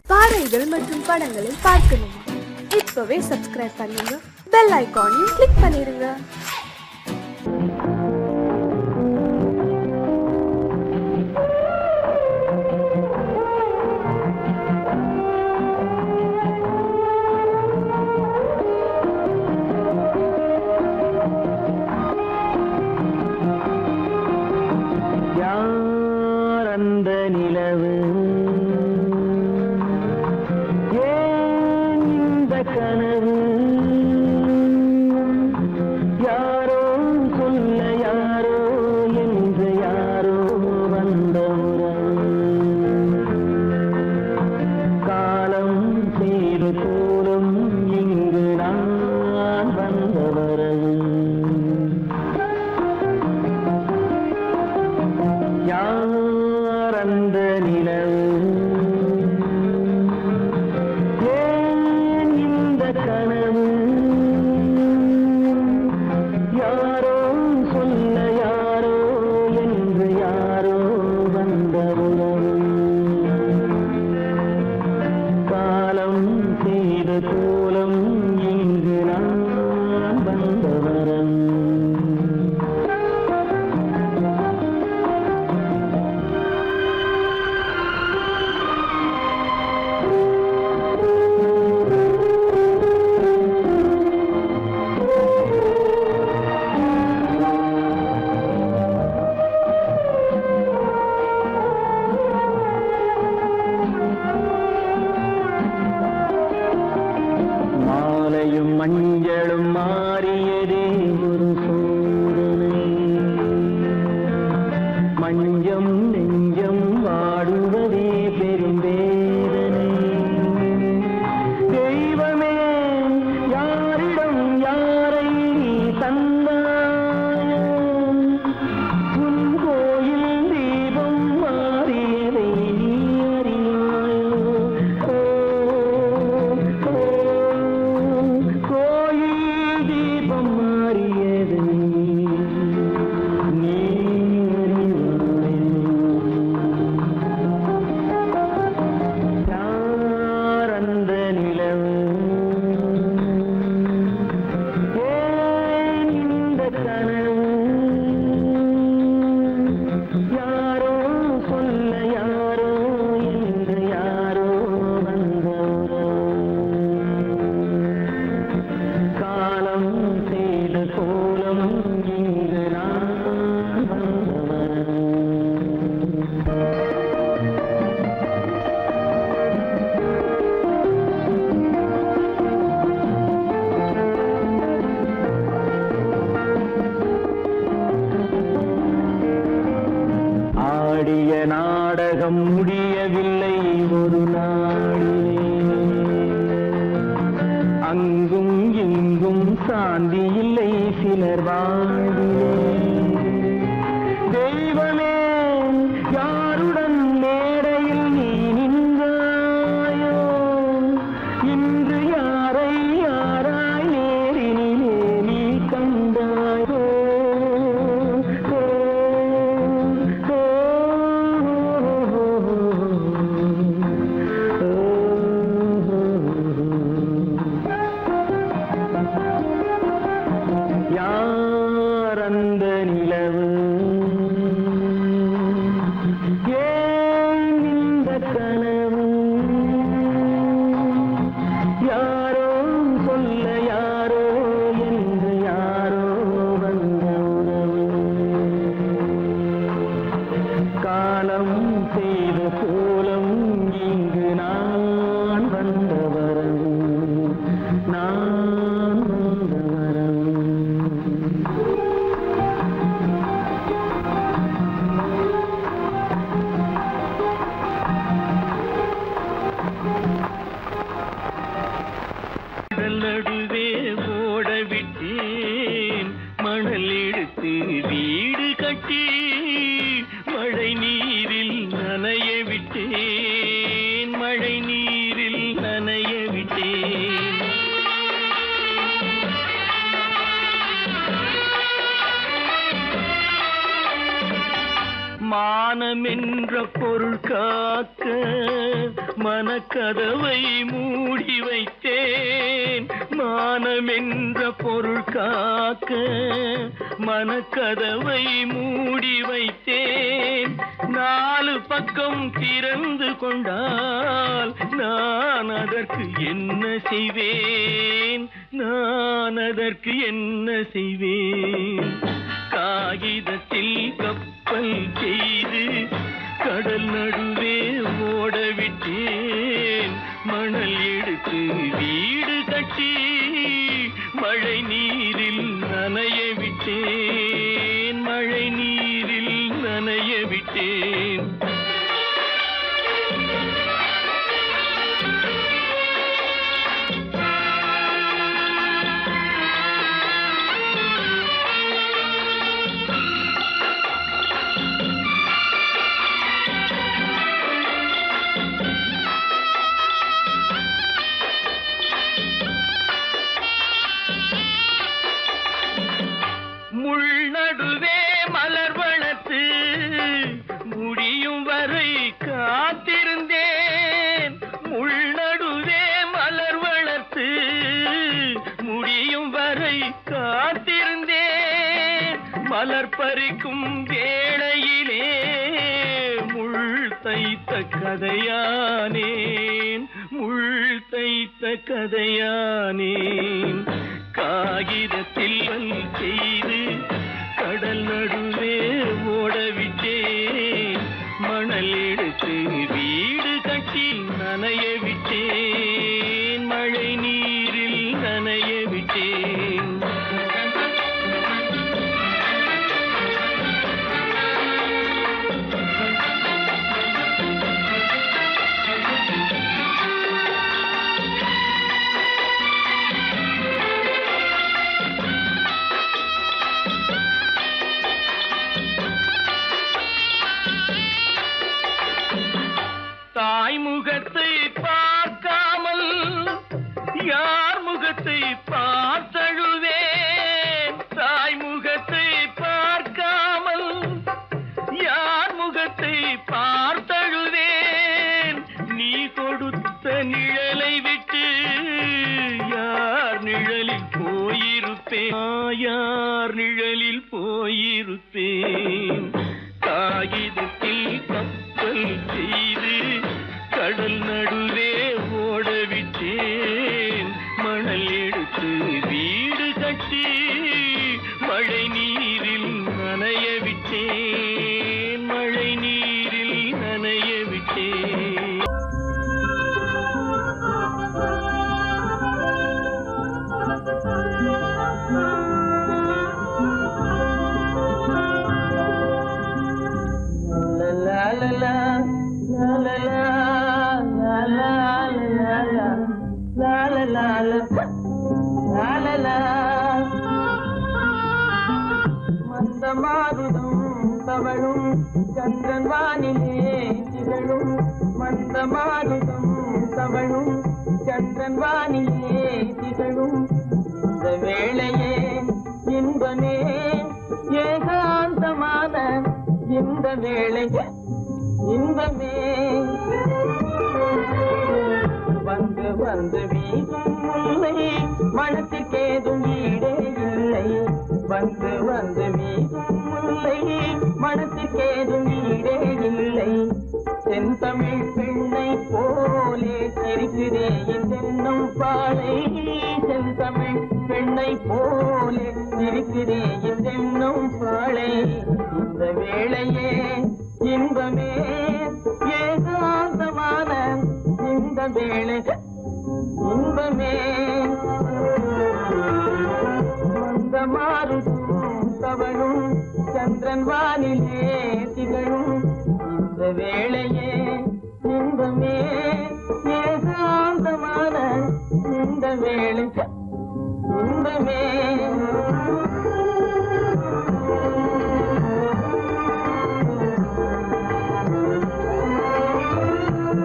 பாடல்கள் மற்றும் படங்களை பார்க்கணுமா? இப்பவே சப்ஸ்கிரைப் பண்ணுங்க, பெல் ஐகானையும் கிளிக் பண்ணிருங்க. அந்த நிலவு ஏன் இந்த கனவு யாரோ சொல்ல யாரோ என்று யாரோ வந்த காலம் செய்து போலும் இங்கு நான் வந்தவரது அந்த நிலவு ஏன் இந்த கனவு யாரோ சொல்ல யாரோ என்று யாரோ வந்த உறவு காலம் செய்த கோலம் இங்கு நான் வந்தவரன் மஞ்சளும் மாறியதே ஒரு சோதனை மஞ்சம் நெஞ்சம் வாடுவதே பெரும் வேதனை தெய்வமே யாரிடம் யாரை நீ தந்தாயோ உன் கோயில் தீபம் மாறியதை நீ அறியாயோ யாரோ சொல்ல யாரோ என்று யாரோ வந்த காலம் செய்த கோலம் இங்கு நான் வந்தவன் ஆடிய நாடகம் முடியவில்லை ஒரு நாளிலே அங்கும் இங்கும் சாந்தி இல்லை சிலர் வாழ்விலே தெய்வமே யாருடன் மேடையில் நீ நின்றாயோ இன்று யாரை யாராய் நேரினிலே நீ கண்டாயோ மானமென்ற பொருள் காக்க மனக்கதவை மூடி வைத்தேன். மானமென்ற பொருள் காக்க மனக்கதவை மூடி வைத்தேன். 4 பக்கம் திறந்து கொண்டால் நான் அதற்கு என்ன செய்வேன்? நான் அதற்கு என்ன செய்வேன்? காகிதத்தில் கப்பல் செய்து கடல் நடுவே ஓடவிட்டேன். மணல் எடுத்து வீடு கட்டி மழை நீரில் நனைய விட்டேன். மழை நீரில் நனைய விட்டேன். முள்நடுவே மலர் வளர்த்து முடியும் வரை காத்திருந்தேன். முள்நடுவே மலர் வளர்த்து முடியும் வரை காத்திருந்தேன். மலர் பறிக்கும் வேளையிலே முள் தைத்த கதையானேன். முள் தைத்த கதையானேன். காகிதத்தில் செய்து கடல் நடுவே ஓடவிட்டேன். மணல் எடுத்து வீடு கட்டி நனைய விட்டேன். மழை நீரில் நனைய விட்டேன். தாய் முகத்தை பார்க்காமல் யார் முகத்தை பார்த்தழுவேன். தாய் முகத்தை பார்க்காமல் யார் முகத்தை பார்த்தழுவேன். நீ கொடுத்த நிழலை விட்டு யார் நிழலில் போயிருப்பேன். யார் நிழலில் போயிருப்பேன். காகிதத்தில் கப்பல் செய்து கடல் நடுவே ஓடவிட்டேன். மணல் எடுத்து வீடு கட்டி மழை நீரில் நனைய விட்டேன். மழை நீரில் நனைய விட்டேன். மந்தமாருதம் தவழும் சந்திரன் வானிலே திகழும். மந்தமாருதம் தவழும் சந்திரன் வானிலே திகழும். இந்த வேளையே இன்பமே ஏகாந்தமான இந்த வேளையே இன்பமே. வந்து வந்து வீசும் முல்லை மனத்துக்கேதும் ஈடே இல்லை. வந்து வந்து வீசும் முல்லை மனத்துக்கேதும் ஈடே இல்லை. தென்தமிழ் பெண்ணை போலே சிரிக்கிறே தென்னும் பாலை. தென்தமிழ் பெண்ணை போலே சிரிக்கிறே தென்னும் பாலை. இந்த வேளையே இன்பமே ஏகாந்தமான இந்த வேளை இன்பமே. மந்தமாருதம் தவழும் சந்திரன் வானிலே திகழும். இந்த வேளையே இன்பமே ஏகாந்தமான இந்த வேளை இன்பமே.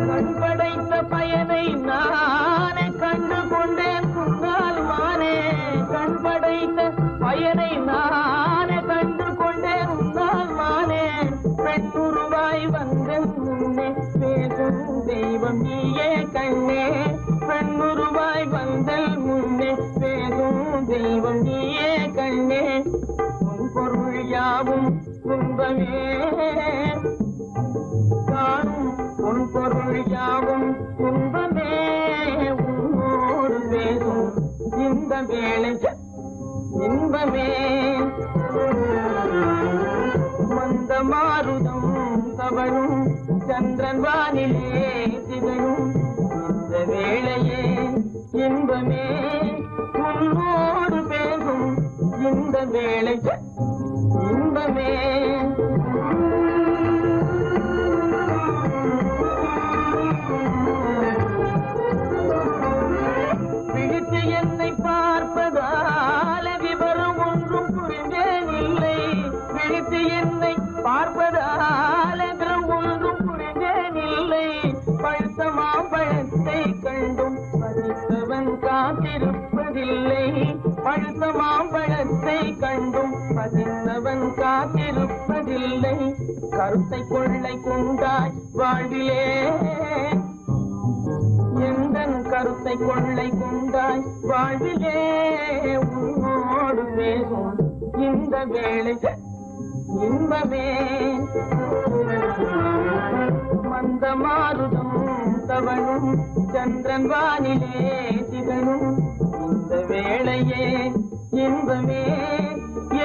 கண்படைத்த பயனை நானே கண்டு கொண்டேன் முன்னால் மானே. கண்படைத்த பயனை நானே கண்டு கொண்டேன் முன்னால் மானே. பெண்ணுருவாய் கண்ணே பெண்ணுருவாய் வந்தல் முன்னே பேசும் தெய்வம் நீயே கண்ணே உன் பொருள் யாவும் துன்பமே காணும் உன் பொருள் யாவும் துன்பமே உன்னோடு பேசும் இந்த வேளை இன்பமே மந்த மாருதம் தவழும் சந்திரன் வானிலே திகழும் இந்த வேளையே இன்பமே உன்னோடு பேசும் இந்த வேளை இன்பமே விழித்து என்னை பார்ப்பதால விவரம் ஒன்றும் புரிந்தேன் இல்லை விழித்து என்னை பார்ப்பதால விவரம் ஒன்றும் புரிந்தேன் இல்லை பழுத்த மாம்பழத்தை கண்டும் பதித்தவன் காத்திருப்பதில்லை பழுத்த மாம்பழத்தை கண்டும் பதித்தவன் காத்திருப்பதில்லை கருத்தை கொள்ளை கொண்டாய் வாழ்விலே எந்தன் கருத்தை கொள்ளை கொண்டாய் வாழ்விலே உன்னோடு பேசும் இந்த வேளை இன்பமே மந்த மாருதம் தவழும் சந்திரன் வானிலே திகழும் இந்த வேளையே இன்பமே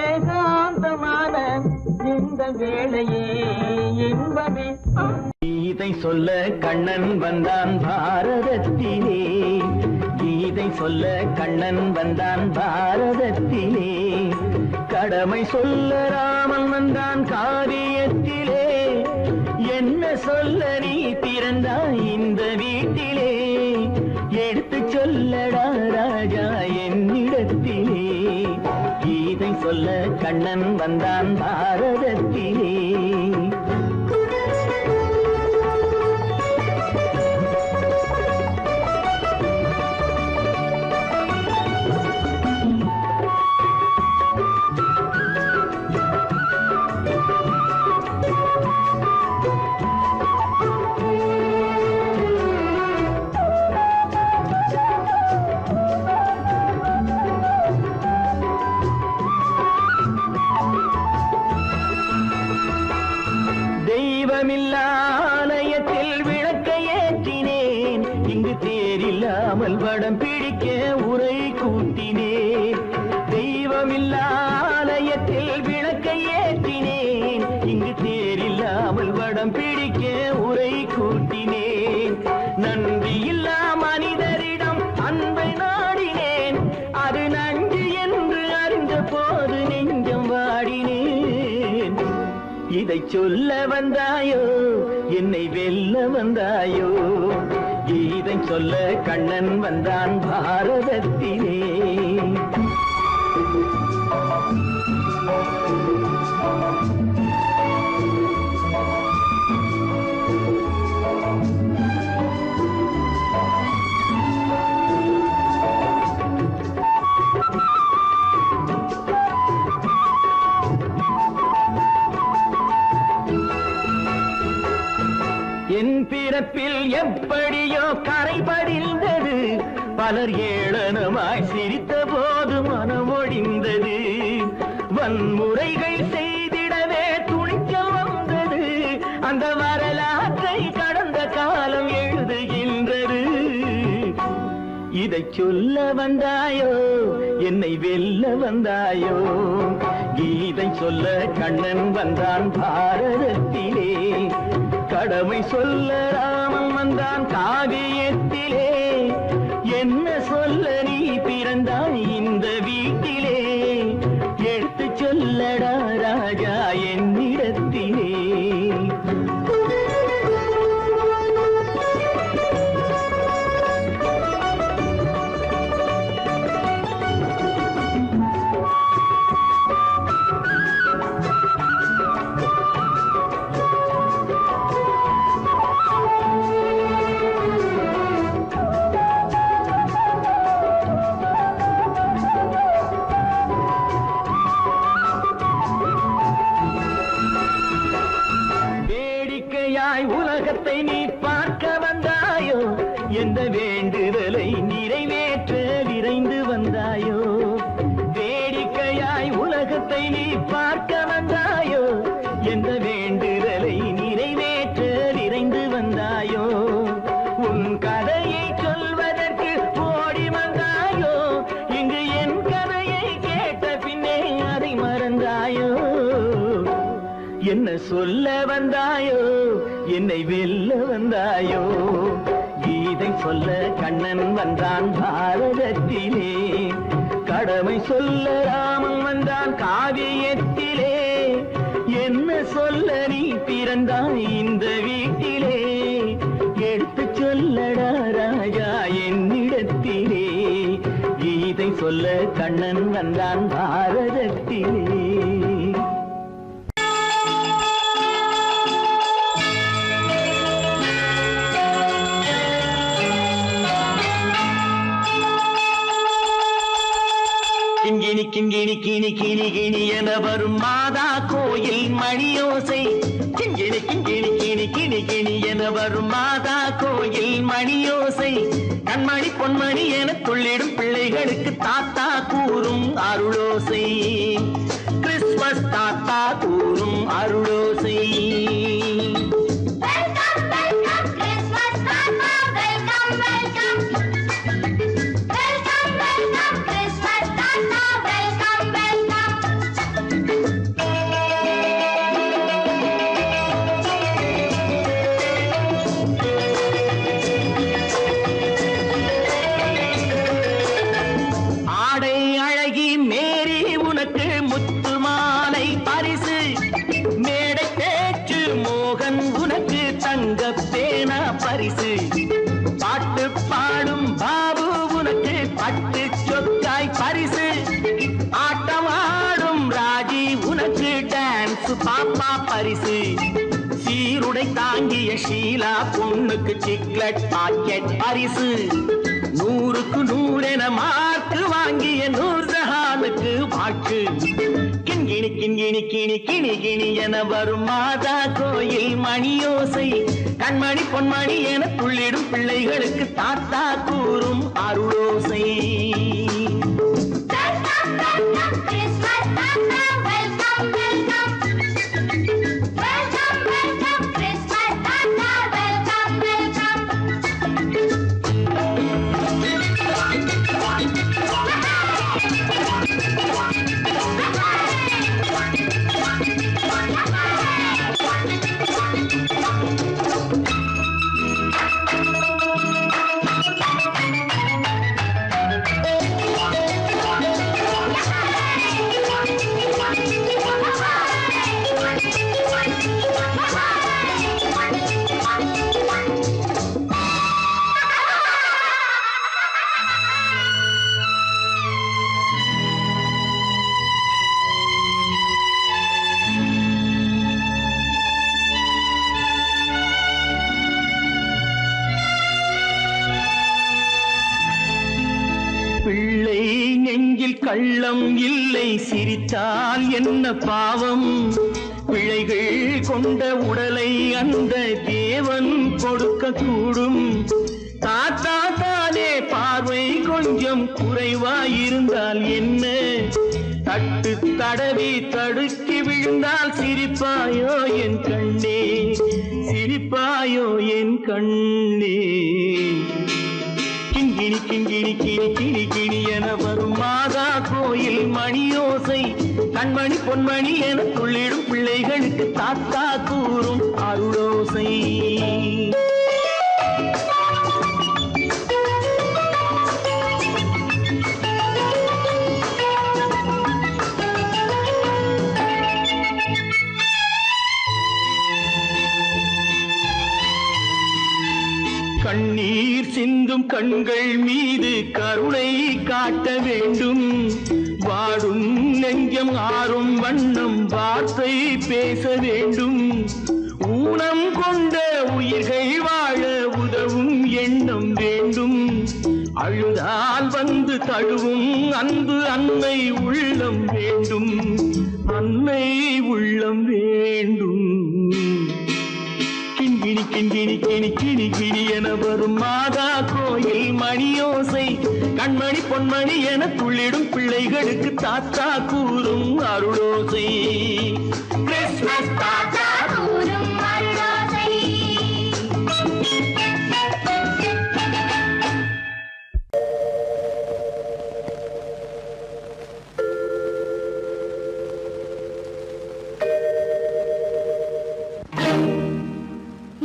ஏகாந்தமான இந்த வேளையே இன்பமே கீதை சொல்ல கண்ணன் வந்தான் பாரதத்திலே கீதை சொல்ல கண்ணன் வந்தான் பாரதத்திலே கடமை சொல்ல ராமன் வந்தான் காரியத்திலே என்ன சொல்ல நீ பிறந்தாய் இந்த வீட்டிலே எடுத்து சொல்லடா ராஜா என்னிடத்திலே கீதை சொல்ல கண்ணன் வந்தான் பாரதத்திலே ஆலயத்தில் விளக்கை ஏற்றினேன் இங்கு தேரில்லாமல் வடம் பிடிக்க உரை கூட்டினேன் தெய்வமில்லா ஆலயத்தில் விளக்கை ஏற்றினேன் இங்கு தேரில்லாமல் வடம் பிடிக்க உரை கூட்டினேன் நன்றி இல்லா மனிதரிடம் அன்பை நாடினேன் அது நன்றி என்று அறிந்த போது நெஞ்சம் வாடினேன் இதை சொல்ல வந்தாயோ என்னை வெல்ல வந்தாயோ இதை சொல்ல கண்ணன் வந்தான் பாரதத்திலே என் பிறப்பில் எப்படியோ கரை படிந்தது பலர் ஏளனமாய் சிரித்த போது மனமொழிந்தது வன்முறைகள் செய்திடவே துணிச்சல் வந்தது அந்த வரலாற்றை கடந்த காலம் எழுதுகின்றது இதை சொல்ல வந்தாயோ என்னை வெல்ல வந்தாயோ கீதை சொல்ல கண்ணன் வந்தான் பாரதத்திலே கடமை சொல்ல ராமன் வந்தான் காவியத்திலே என்ன சொல்ல நீ பிறந்தாய் இந்த வீட்டிலே எடுத்து சொல்லடா ராஜா என்னிடத்திலே வேண்டுதலை நிறைவேற்ற விரைந்து வந்தாயோ வேடிக்கையாய் உலகத்தை நீ பார்க்க வந்தாயோ எந்த வேண்டுதலை நிறைவேற்ற விரைந்து வந்தாயோ உன் கதையை சொல்வதற்கு ஓடி வந்தாயோ இங்கு என் கதையை கேட்ட பின்னே அதை மறந்தாயோ என்ன சொல்ல வந்தாயோ என்னை வெல்ல வந்தாயோ கீதை சொல்ல கண்ணன் வந்தான் பாரதத்திலே கடமை சொல்ல ராமன் வந்தான் காவியத்திலே என்ன சொல்ல நீ பிறந்தாய் இந்த வீட்டிலே எடுத்து சொல்லடா ராஜா என்னிடத்திலே கீதை சொல்ல கண்ணன் வந்தான் பாரதத்திலே கிண்கிணி கிண்கிணி கிணி கிணி கிணி என வரும் மாதா கோயில் மணியோசை கிண்கிணி கிண்கிணி கிணி கிணி கிணி என வரும் மாதா கோயில் மணியோசை கண்மணி பொன்மணி என துள்ளிடும் பிள்ளைகளுக்கு தாத்தா கூறும் அருளோசை கிறிஸ்துமஸ் தாத்தா கூறும் அருளோசை பரிசு பாட்டு பாடும் பாபு உனக்கு பட்டு சொக்காய் பரிசு ஆட்டமாடும் ராஜி உனக்கு டான்ஸ் பாப்பா பரிசு சீருடை தாங்கிய ஷீலா பொண்ணுக்கு சிக்லெட் பாக்கெட் பரிசு 100க்கு 100 என மார்க்கு வாங்கிய நூர்ஜஹானுக்கு வாக்கு கிண்கிணி கிண்கிணி கிணி கிணி கிணி என வரும் மாதா கோயில் மணியோசை கண்மணி பொன்மணி என துள்ளிடும் பிள்ளைகளுக்கு தாத்தா கூறும் அருளோசை பிள்ளை நெஞ்சில் கள்ளம் இல்லை சிரித்தால் என்ன பாவம் பிழைகள் கொண்ட உடலை அந்த தேவன் கொடுக்க கூடும் தாத்தா தானே பார்வை கொஞ்சம் குறைவாயிருந்தால் என்ன தட்டு தடவி தடுக்கி விழுந்தால் சிரிப்பாயோ என் கண்ணே சிரிப்பாயோ என் கண்ணே கிண்கிணி கிண்கிணி கிணி கிணி கிணி என வரும் மாதா கோயில் மணியோசை கண்மணி பொன்மணி என துள்ளிடும் பிள்ளைகளுக்கு தாத்தா கூறும் அருளோசை கண்ணீர் சிந்தும் கண்கள் மீது கருணை காட்ட வேண்டும் வாடும் நெஞ்சம் ஆறும் வண்ணம் வார்த்தை பேச வேண்டும் ஊனம் கொண்ட உயிர்கள் வாழ உதவும் எண்ணம் வேண்டும் அழுதால் வந்து தழுவும் அன்பு அன்னை உள்ளம் வேண்டும் அன்னை உள்ளம் வேண்டும் கிண்கிணி கிண்கிணி கிணி கிணி கிணி என வரும் மாதா கோயில் மணியோசை கண்மணி பொன்மணி என துள்ளிடும் பிள்ளைகளுக்கு தாத்தா கூறும் அருளோசை கிறிஸ்துமஸ் தாத்தா கூறும் அருளோசை.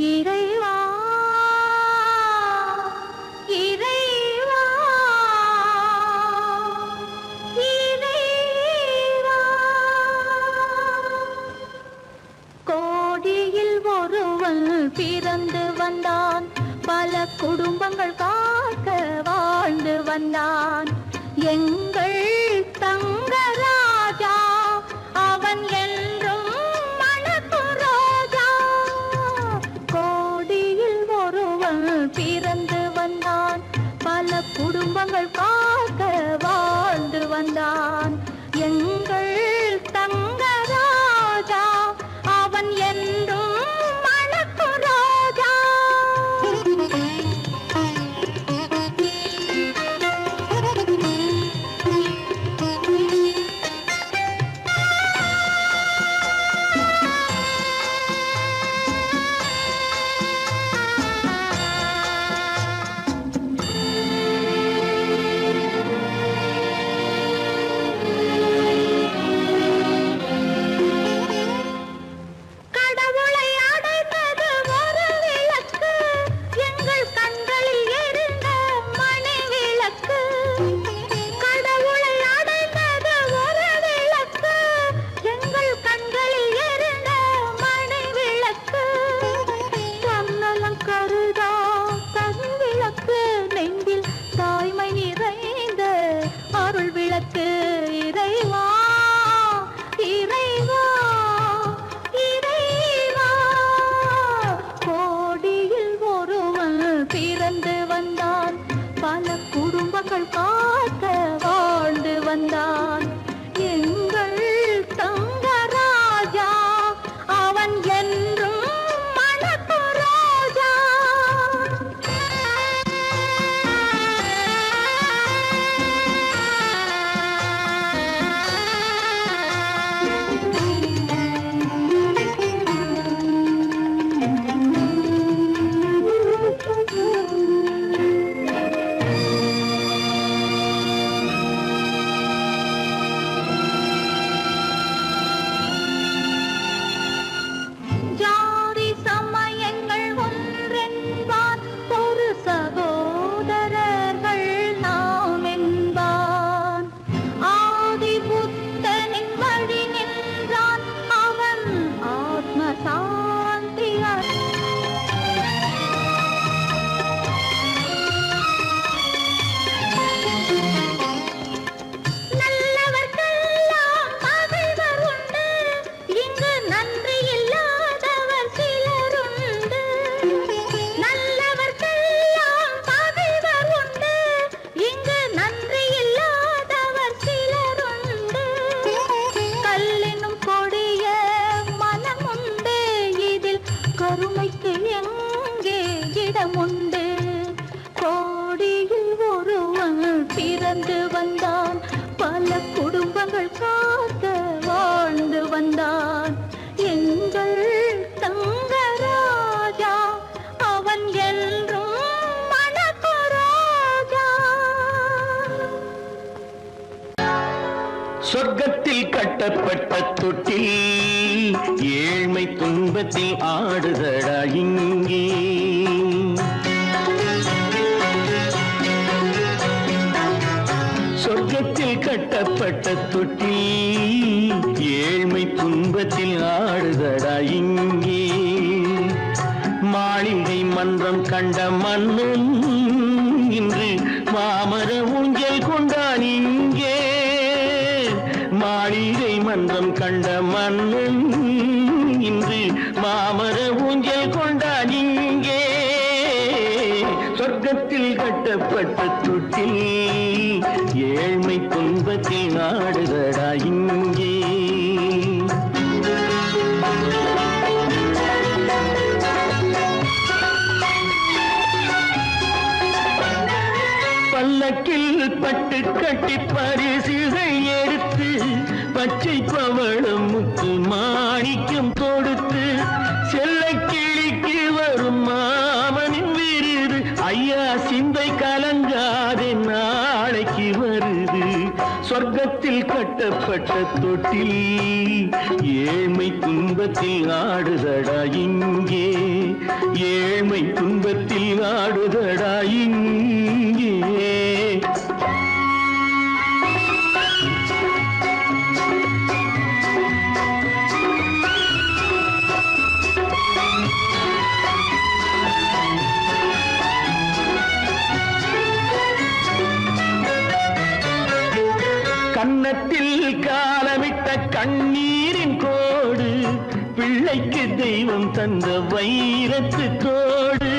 இறைவா இறைவா இறைவா கோடியில் ஒருவன் பிறந்து வந்தான் பல குடும்பங்கள் காக்க வாழ்ந்து வந்தான் எங்கள் தங்கராஜா அவன் என்றும் மணக்கும் ரோஜா கோடியில் ஒருவன் பிறந்து வந்தான் பல குடும்பங்கள் காக்க வாழ்ந்து வந்தான் எங்கள் தங்கராஜா அவன் என்றும் மணக்கும் ரோஜா. கடவுளை அடைந்தது ஒரு விளக்கு எங்கள் கண்களில் எரிந்த மணி விளக்கு கடவுளை அடைந்தது ஒரு விளக்கு எங்கள் கண்களில் எரிந்த மணி விளக்கு தன்னலம் கருதா தன் விளக்கு நெஞ்சில் தாய்மை நிறைந்த அருள் விளக்கு இறைவா இறைவா இறைவா கோடியில் ஒருவன் பிறந்து வந்தான் பல குடும்பங்கள் காக்க வாழ்ந்து வந்தான் எங்கள் தங்கராஜா அவன் என்றும் மணக்கும் ரோஜா. ஜாதி சமயங்கள் ஒன்றென்பார் ஒரு சகோதரர்கள் நாம் என்பான் ஆதி புத்தனின் வழி நின்றான் அவன் ஆத்ம சாந்தி நல்லவர்க்கெல்லாம் பகைவர் உண்டு இங்கு நன்றி இல்லாதவர் சிலருண்டு நல்லவர்க்கெல்லாம் பகைவர் உண்டு இங்கு நன்றி இல்லாதவர் சிலருண்டு கல்லினும் கொடிய மனம் உண்டு இதில் கருணைக்கு எங்கே இடமுண்டு கோடியில் ஒருவன் பிறந்து வந்தான் பல குடும்பங்கள் காக்க வாழ்ந்து வந்தான் எங்கள் தங்கராஜா அவன் என்றும் மணக்கும் ரோஜா. சொர்க்கத்தில் கட்டப்பட்ட தொட்டில் ஏழ்மை துன்பத்தில் ஆடுதடா இங்கே சொர்க்கத்தில் கட்டப்பட்ட தொட்டில் ஏழ்மை துன்பத்தில் ஆடுதடா இங்கே மாளிகை மன்றம் கண்ட மன்னன் இன்று மாமர ஊஞ்சல் கொண்டான் இங்கே மாளிகை மன்றம் கண்ட மன்னன் இன்று மாமர ஊஞ்சல் கொண்டான் இங்கே சொர்க்கத்தில் கட்டப்பட்ட தொட்டில் ஏழ்மை துன்பத்தில் நாடுதடா இங்கே கணக்கில் பட்டு கட்டி பரிசுகள் எடுத்து பச்சை பவளம் முத்து மாணிக்கம் கொடுத்து செல்ல கிளிக்கு வரும் மாமனின் விருது ஐயா சிந்தை கலங்காதே நாளைக்கு வருது சொர்க்கத்தில் கட்டப்பட்ட தொட்டில் ஏழ்மை துன்பத்தில் ஆடுதடா இங்கே ஏழ்மை துன்பத்தில் ஆடுதடா இங்கே கன்னத்தில் காலமிட்ட கண்ணீரின் கோடு பிள்ளைக்கு தெய்வம் தந்த வைரத்து கோடு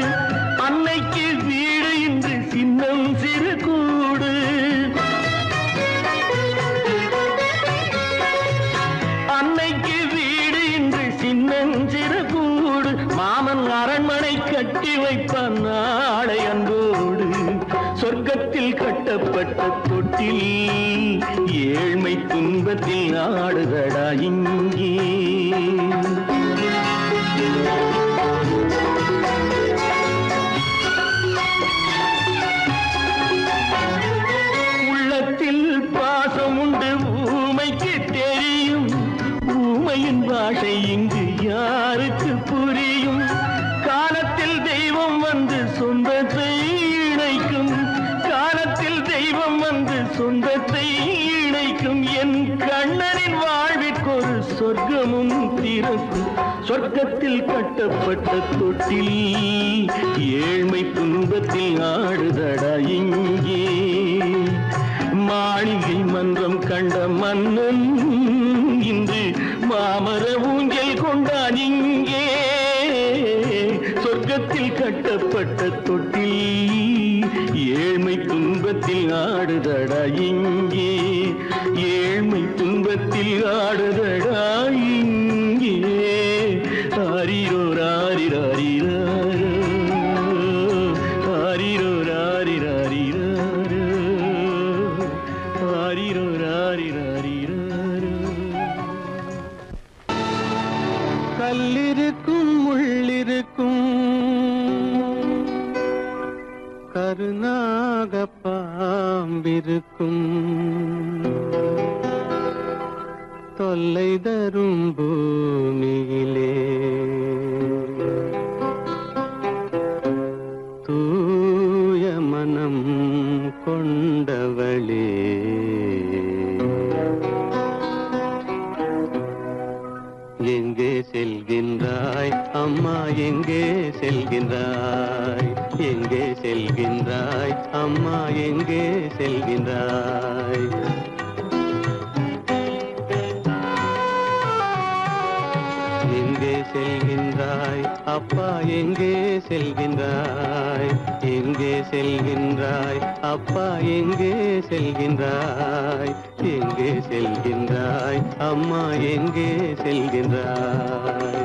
அன்னைக்கு வீடு இன்று சின்னம் சிறு கூடு அன்னைக்கு வீடு இன்று சின்னம் சிறு கூடு மாமன் அரண்மனை கட்டி வைப்பான் நாளை அன்போடு சொர்க்கத்தில் கட்டப்பட்ட தொட்டில் ஏழ்மை துன்பத்தில் ஆடுதடா இங்கே உள்ளத்தில் பாசம் உண்டு ஊமைக்கு தெரியும் ஊமையின் பாஷை இங்கு யாருக்கு புரியும் காலத்தில் தெய்வம் வந்து சொந்தத்தை இணைக்கும் காலத்தில் தெய்வம் வந்து சொந்தத்தை இணைக்கும் என் கண்ணனின் வாழ்விற்கொரு சொர்க்கமும் திறக்கும் சொர்க்கத்தில் கட்டப்பட்ட தொட்டில் ஏழ்மை துன்பத்தில் ஆடுதடா இங்கே மாளிகை மன்றம் கண்ட மன்னன் இன்று மாமர ஊஞ்சல் கொண்டான் இங்கே சொர்க்கத்தில் கட்டப்பட்ட தொட்டில் ஏழ்மை துன்பத்தில் ஆடுதடா இங்கே ஏழ்மை துன்பத்தில் ஆடுதடா இங்கே ஆரிரோ ராரிராரிரோ ஆரிரோ ராரிராரிரோ ஆரிரோ ராரிராரிரோ கல்லிருக்கும் முள்ளிருக்கும் கருநாக பாம்பிருக்கும் தொல்லை தரும் பூமியிலே தூய மனம் கொண்டவளே எங்கே செல்கின்றாய் அம்மா எங்கே செல்கின்றாய் எங்கே செல்கின்றாய் அம்மா எங்கே செல்கின்றாய் எங்கே செல்கின்றாய் அப்பா எங்கே செல்கின்றாய் எங்கே செல்கின்றாய் அப்பா எங்கே செல்கின்றாய் எங்கே செல்கின்றாய் அம்மா எங்கே செல்கின்றாய்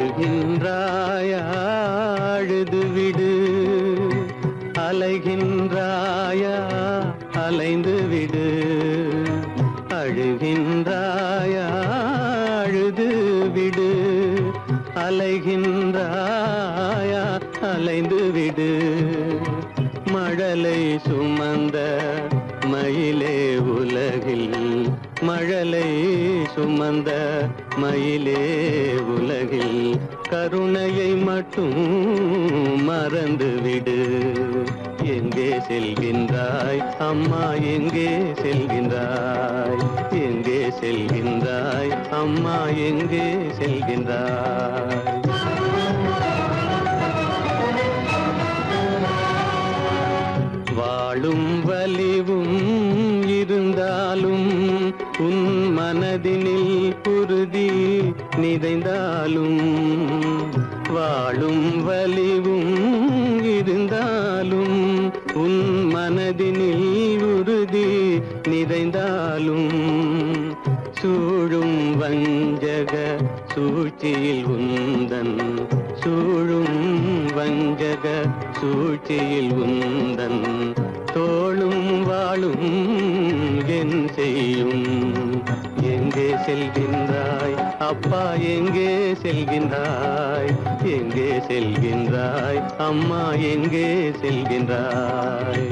அழுகின்றாயா அழுது விடு அலைகின்றாயா அலைந்து விடு அழுகின்றாயா அழுது விடு அலைகின்றாயா அலைந்து விடு மழலை சுமந்த மயிலே உலகில் மழலை சுமந்த மயிலே உலகில் கருணையை மட்டும் மறந்துவிடு எங்கே செல்கின்றாய் அம்மா எங்கே செல்கின்றாய் எங்கே செல்கின்றாய் அம்மா எங்கே செல்கின்றாய் வாழும் வலிவும் இருந்தாலும் உன் மனதினில் குருதி நிறைந்தாலும் வாழும் வலிவும் இருந்தாலும் உன் மனதினில் உறுதி நிறைந்தாலும் சூழும் வஞ்சக சூழ்ச்சியில் உந்தன் சூழும் வஞ்சக சூழ்ச்சியில் உந்தன் தோளும் வாழும் என் செய்யும் எங்கே செல்கின்றாய் அப்பா எங்கே செல்கின்றாய் எங்கே செல்கின்றாய் அம்மா எங்கே செல்கின்றாய்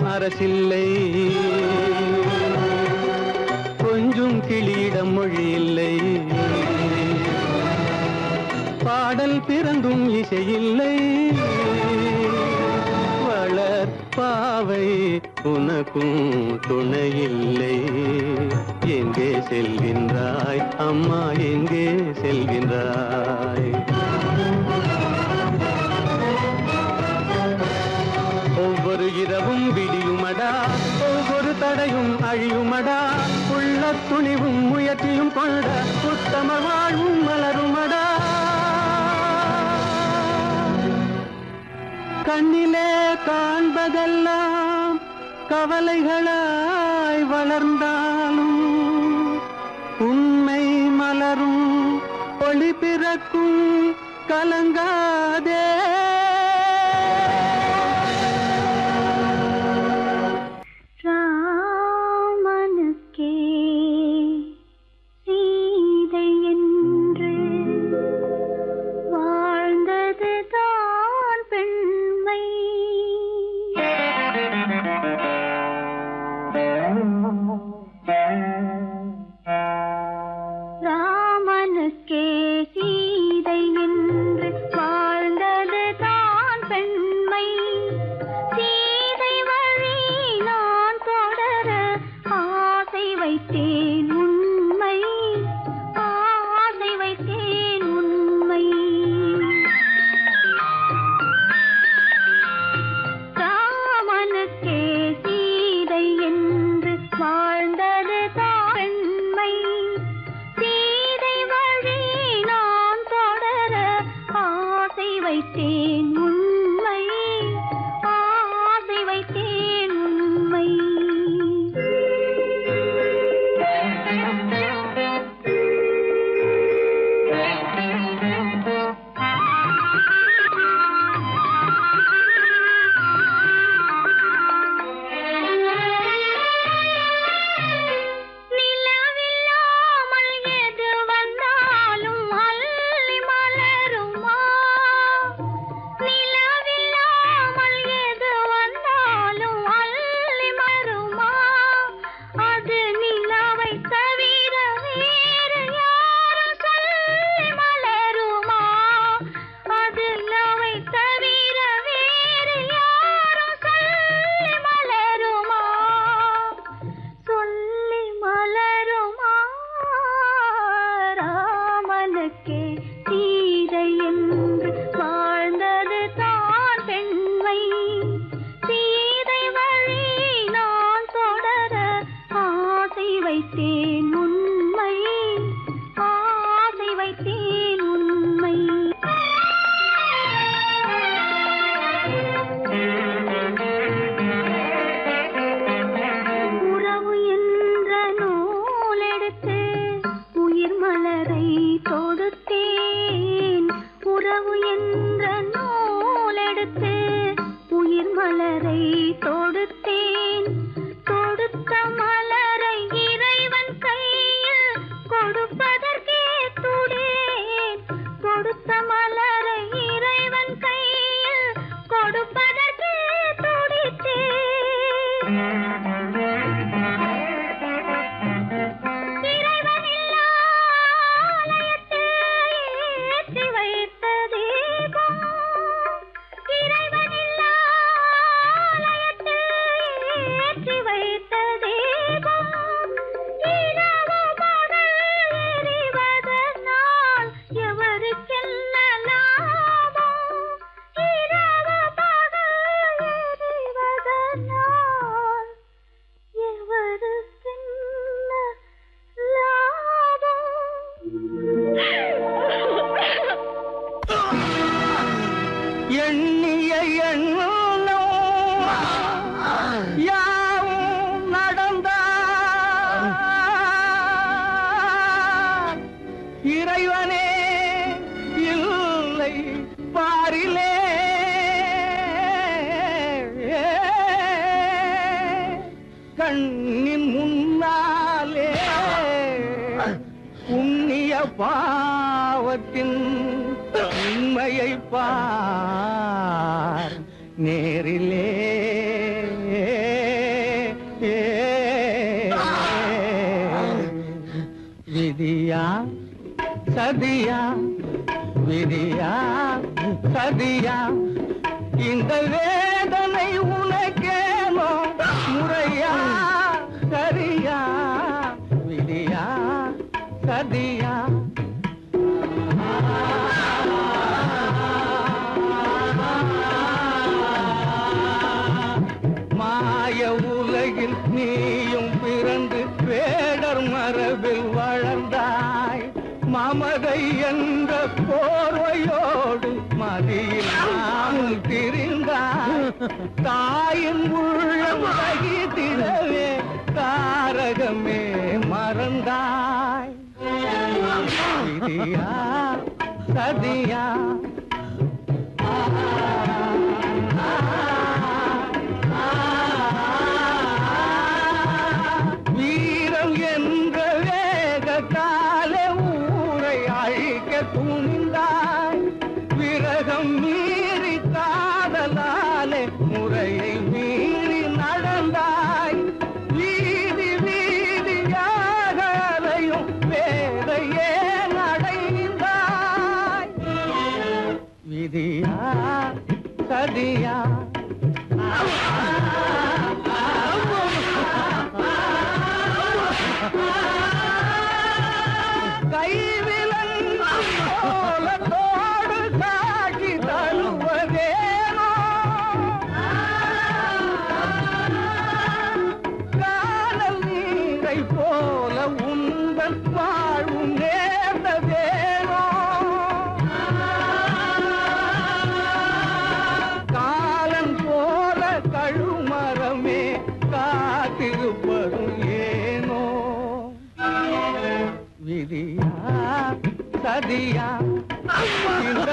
அரசில்லை கொஞ்சம் கிளியிடம் மொழி இல்லை பாடல் பிறந்தும் இசையில்லை வளர் பாவை உனக்கும் துணையில்லை எங்கே செல்கின்றாய் அம்மா எங்கே செல்கின்றாய் ஒவ்வொரு இரவும் விடியுமடா ஒவ்வொரு தடையும் அழியுமடா உள்ள துணிவும் முயற்சியும் கொண்ட உத்தம வாழ்வும் மலருமடா கண்ணிலே காண்பதெல்லாம் கவலைகளாய் வளர்ந்தாலும் உண்மை மலரும் ஒளி பிறக்கும் கலங்காதே தொடுத்தேன், தொடுத்த மலரை இறைவன் கை கண்ணின் முன்னாலே புண்ணிய பாவத்தின் உண்மையை பார் நேரிலே. விதியா சதியா விதியா சதியா இந்த வேதனை உனக்கேனோ முறையா சரியா விதியா சதியா. மாய உலகில் நீயும் பிறந்து வேடர் மரபில் வளர்ந்தாய். மமதை என்ற போர்வையோடு மதியில்லாமல் திரிந்தாய். தாயின் உள்ளம் தகித்திடவே தாரகமே மறந்தாய். விதியா சதியா வீரம் என்ற வேக காலே ஊரை அழிக்க துணிந்தாய். விரகம் மீறி காதலாலே முறையை மீறி நடந்தாய். வீதி வீதியாக அலையும் வேதையே நடைந்தாய். விதியா சதியா கைவிலன் கோலத்தோடு காட்சி தருவதேனோ. காணல் நீரை போல உந்தன் வாழ்வும் நேர்ந்ததேனோ. காலன் போல கழுமரமே காத்திருப்பதும் ஏனோ. விதியா சதியா இந்த